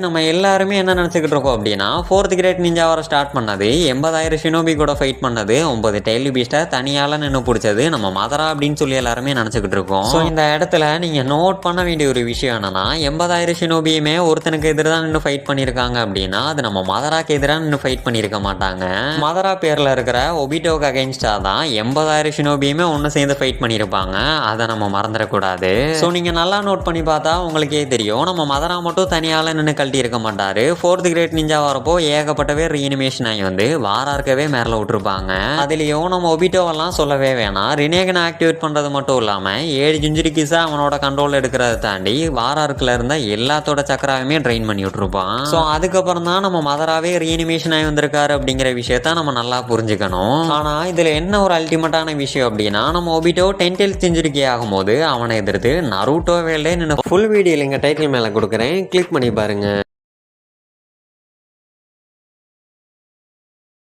நம்ம எல்லாருமே என்ன நினச்சிக்கிட்டு இருக்கோம் அப்படின்னா, 4th கிரேட் நிஞ்சா வர ஸ்டார்ட் பண்ணது, 80,000 ஷினோபி கூட ஃபைட் பண்ணது, 9 டெய்லி பீஸ்ட்டை தனியால் நின்று பிடிச்சது நம்ம மதரா அப்படின்னு சொல்லி எல்லாருமே நினச்சிக்கிட்டு இருக்கோம். ஸோ இந்த இடத்துல நீங்கள் நோட் பண்ண வேண்டிய ஒரு விஷயம் என்னன்னா, 80,000 ஷினோபியுமே ஒருத்தனுக்கு எதிராக தான் நின்று ஃபைட் பண்ணியிருக்காங்க அப்படின்னா, அது நம்ம மதராக்கு எதிராக நின்று ஃபைட் பண்ணியிருக்க மாட்டாங்க. மதரா பேரில் இருக்கிற ஒபிட்டோக்கு அகைன்ஸ்டாக தான் 80,000 ஷினோபியுமே ஒன்று சேர்ந்து ஃபைட் பண்ணியிருப்பாங்க. அதை நம்ம மறந்துடக்கூடாது. ஸோ நீங்கள் நல்லா நோட் பண்ணி பார்த்தா உங்களுக்கே தெரியும், நம்ம மதரா மட்டும் தனியால் நின்று இருக்க மாட்டாரு. 4th கிரேட் நிஞ்சா வரப்போ ஏகப்பட்டவே ரீனிமேஷன் ஆகி வந்து வாரார்க்கவே மேல விட்டுருப்பாங்க. அதுலயும் நம்ம ஒபிட்டோவெல்லாம் சொல்லவே வேணாம். ரினேகனை ஆக்டிவேட் பண்றது மட்டும் இல்லாம 7 ஜுஞ்சுரிக்கிஸா அவனோட கண்ட்ரோல் எடுக்கிறத தாண்டி வாரார்க்குல இருந்த எல்லாத்தோட சக்கராவையுமே ட்ரெயின் பண்ணி விட்டுருப்பான். ஸோ அதுக்கப்புறம் தான் நம்ம மதராவே ரீனிமேஷன் ஆகி வந்திருக்காரு அப்படிங்கிற விஷயத்த நம்ம நல்லா புரிஞ்சுக்கணும். ஆனா இதுல என்ன ஒரு அல்டிமேட்டான விஷயம் அப்படின்னா, நம்ம ஒபிட்டோ 10th செஞ்சுரிக்கி ஆகும்போது அவனை எதிர்த்து நருட்டோ வேல்டே நின்று ஃபுல் வீடியோ இங்க டைட்டில் மேல கொடுக்குறேன், கிளிக் பண்ணி பாருங்க.